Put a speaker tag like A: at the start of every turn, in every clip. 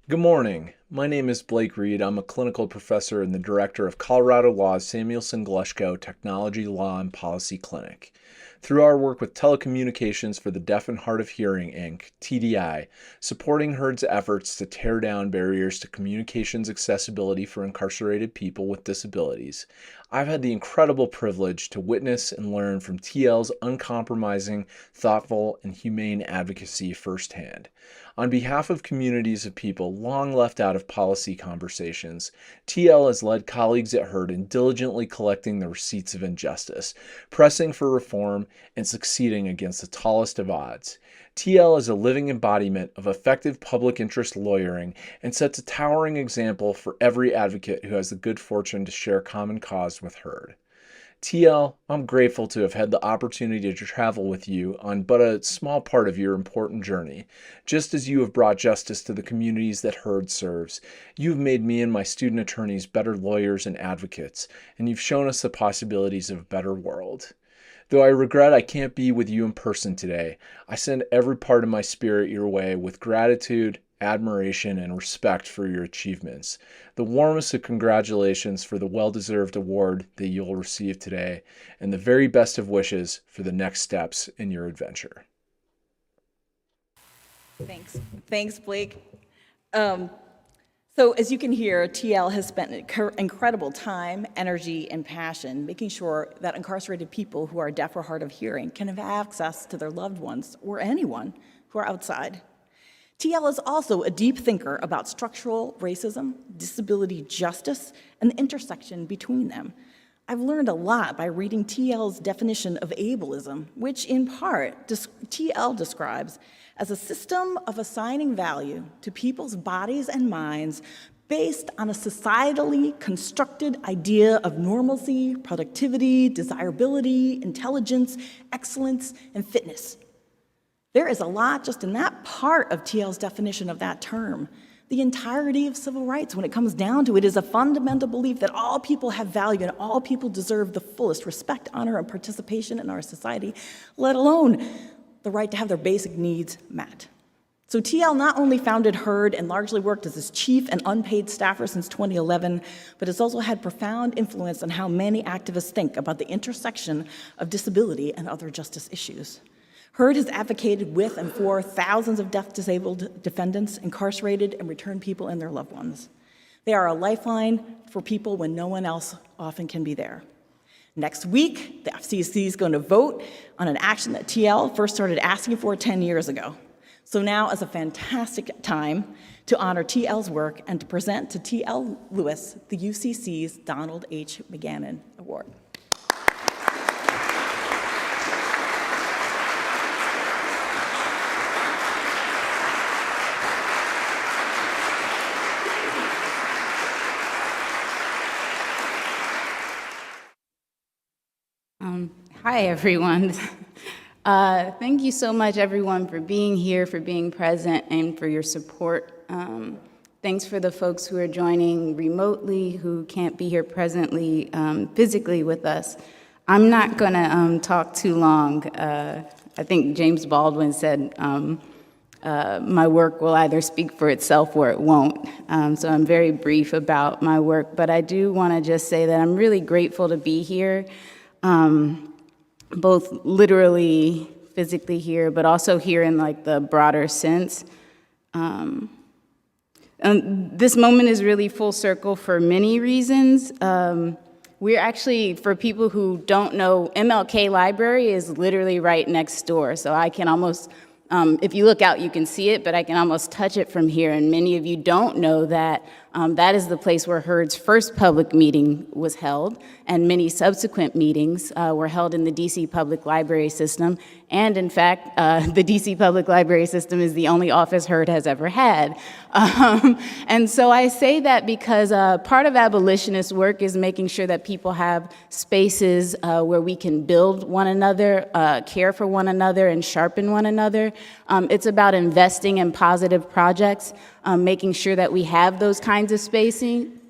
A: Good morning. My name is Blake Reed. I'm a clinical professor and the director of Colorado Law's Samuelson Glushko Technology Law and Policy Clinic. Through our work with Telecommunications for the Deaf and Hard of Hearing, Inc., TDI, supporting HERD's efforts to tear down barriers to communications accessibility for incarcerated people with disabilities, I've had the incredible privilege to witness and learn from TL's uncompromising, thoughtful, and humane advocacy firsthand. On behalf of communities of people long left out of policy conversations, TL has led colleagues at HERD in diligently collecting the receipts of injustice, pressing for reform, and succeeding against the tallest of odds. TL is a living embodiment of effective public interest lawyering and sets a towering example for every advocate who has the good fortune to share common cause with HERD. TL, I'm grateful to have had the opportunity to travel with you on but a small part of your important journey. Just as you have brought justice to the communities that HERD serves, you've made me and my student attorneys better lawyers and advocates, and you've shown us the possibilities of a better world. Though I regret I can't be with you in person today, I send every part of my spirit your way with gratitude, admiration, and respect for your achievements. The warmest of congratulations for the well-deserved award that you'll receive today, and the very best of wishes for the next steps in your adventure.
B: Thanks. Thanks, Blake. So as you can hear, TL has spent incredible time, energy, and passion making sure that incarcerated people who are deaf or hard of hearing can have access to their loved ones or anyone who are outside. TL is also a deep thinker about structural racism, disability justice, and the intersection between them. I've learned a lot by reading TL's definition of ableism, which in part TL describes as a system of assigning value to people's bodies and minds based on a societally constructed idea of normalcy, productivity, desirability, intelligence, excellence, and fitness. There is a lot just in that part of TL's definition of that term. The entirety of civil rights, when it comes down to it, is a fundamental belief that all people have value and all people deserve the fullest respect, honor, and participation in our society, let alone the right to have their basic needs met. So TL not only founded HERD and largely worked as its chief and unpaid staffer since 2011, but has also had profound influence on how many activists think about the intersection of disability and other justice issues. HERD has advocated with and for thousands of deaf-disabled defendants, incarcerated, and returned people and their loved ones. They are a lifeline for people when no one else often can be there. Next week, the FCC is going to vote on an action that TL first started asking for 10 years ago. So now is a fantastic time to honor TL's work and to present to TL Lewis the UCC's Donald H. McGannon Award.
C: Hi, everyone. Thank you so much, everyone, for being here, for being present, and for your support. Thanks for the folks who are joining remotely, who can't be here presently, physically with us. I'm not going to talk too long. I think James Baldwin said, my work will either speak for itself or it won't. So I'm very brief about my work, but I do want to just say that I'm really grateful to be here. Both literally, physically here, but also here in like the broader sense. And this moment is really full circle for many reasons. We're actually, for people who don't know, MLK Library is literally right next door. So I can almost, if you look out, you can see it, but I can almost touch it from here. And many of you don't know that that is the place where HERD's first public meeting was held, and many subsequent meetings were held in the DC Public Library System. And in fact, the DC Public Library System is the only office HERD has ever had. And so I say that because part of abolitionist work is making sure that people have spaces where we can build one another, care for one another, and sharpen one another. It's about investing in positive projects, making sure that we have those kinds of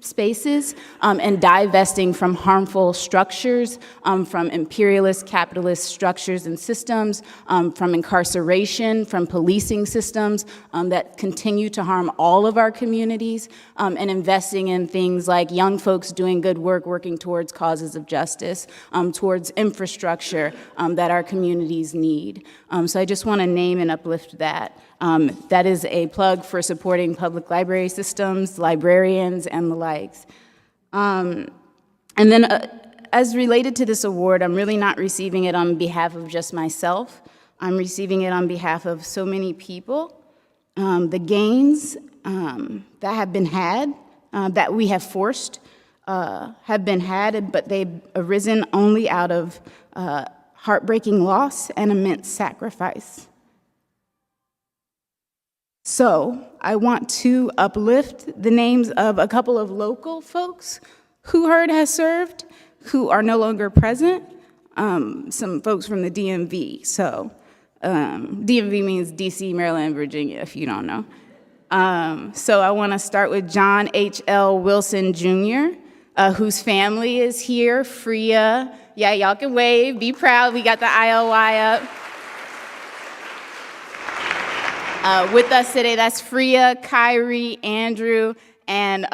C: spaces and divesting from harmful structures, from imperialist capitalist structures and systems, from incarceration, from policing systems that continue to harm all of our communities, and investing in things like young folks doing good work, working towards causes of justice, towards infrastructure that our communities need. So I just want to name and uplift that. That is a plug for supporting public library systems, librarians, and the likes. And then as related to this award, I'm really not receiving it on behalf of just myself. I'm receiving it on behalf of so many people. The gains that have been had, that we have forced, have been had, but they've arisen only out of heartbreaking loss and immense sacrifice. So I want to uplift the names of a couple of local folks who HERD has served, who are no longer present, some folks from the DMV. So DMV means DC, Maryland, Virginia, if you don't know. So I want to start with John H.L. Wilson Jr., whose family is here, Freya. Yeah, y'all can wave, be proud, we got the IOI up. With us today, that's Freya, Kyrie, Andrew, and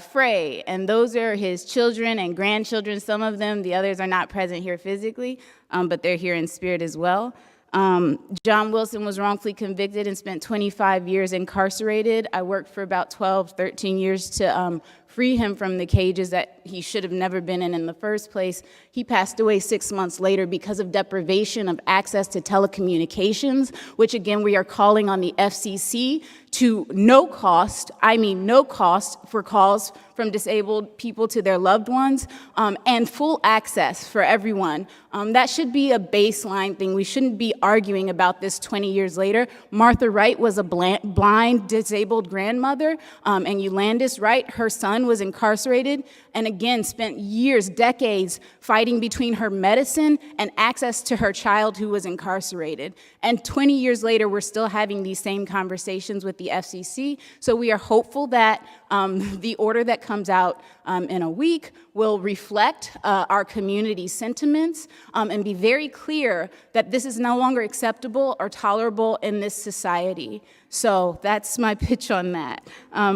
C: Frey. And those are his children and grandchildren, some of them. The others are not present here physically, but they're here in spirit as well. John Wilson was wrongfully convicted and spent 25 years incarcerated. I worked for about 12, 13 years to free him from the cages that he should have never been in the first place. He passed away 6 months later because of deprivation of access to telecommunications, which again, we are calling on the FCC to no cost, I mean no cost, for calls from disabled people to their loved ones, and full access for everyone. That should be a baseline thing. We shouldn't be arguing about this 20 years later. Martha Wright was a blind, disabled grandmother, and Yolandis Wright, her son, was incarcerated, and again, spent years, decades, fighting between her medicine and access to her child who was incarcerated. And 20 years later, we're still having these same conversations with the FCC. So we are hopeful that the order that comes out in a week will reflect our community sentiments and be very clear that this is no longer acceptable or tolerable in this society. So that's my pitch on that.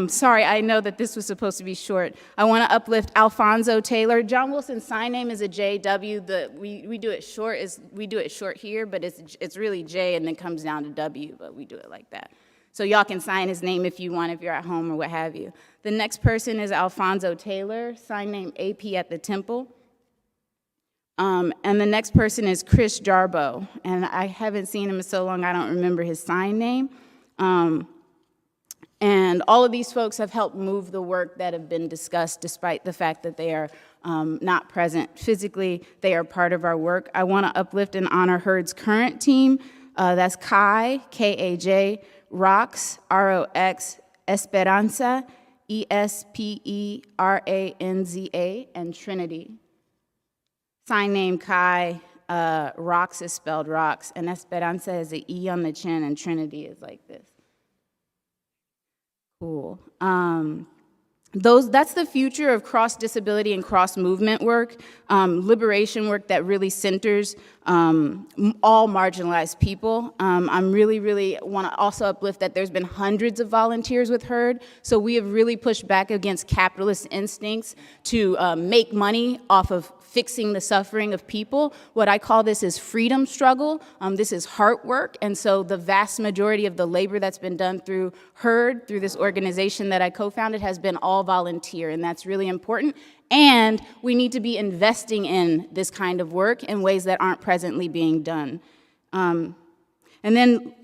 C: Sorry, I know that this was supposed to be short. I want to uplift Alfonso Taylor. John Wilson's sign name is a JW. We do it short. We do it short here, but it's really J and then comes down to W, but we do it like that. So y'all can sign his name if you want, if you're at home or what have you. The next person is Alfonso Taylor, sign name AP at the Temple. And the next person is Chris Jarbo, and I haven't seen him in so long I don't remember his sign name. And all of these folks have helped move the work that have been discussed, despite the fact that they are not present physically. They are part of our work. I want to uplift and honor HERD's current team. That's Kai, K-A-J, Rox, R-O-X, Esperanza, E-S-P-E-R-A-N-Z-A, and Trinity. Sign name Kai, Rox is spelled Rox, and Esperanza is an E on the chin, and Trinity is like this. Cool. That's the future of cross-disability and cross-movement work, liberation work that really centers all marginalized people. I'm really want to also uplift that there's been hundreds of volunteers with HERD, so we have really pushed back against capitalist instincts to make money off of fixing the suffering of people. What I call this is freedom struggle. This is heart work, and so the vast majority of the labor that's been done through HERD, through this organization that I co-founded, has been all volunteer, and that's really important. And we need to be investing in this kind of work in ways that aren't presently being done. And then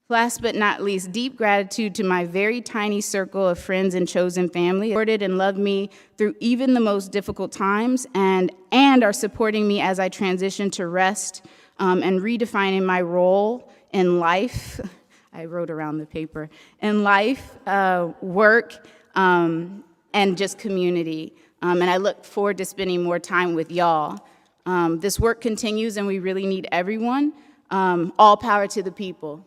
C: last but not least, deep gratitude to my very tiny circle of friends and chosen family, who supported and loved me through even the most difficult times, and are supporting me as I transition to rest and redefining my role in life. I wrote around the paper. In life, work, and just community. And I look forward to spending more time with y'all. This work continues, and we really need everyone. All power to the people.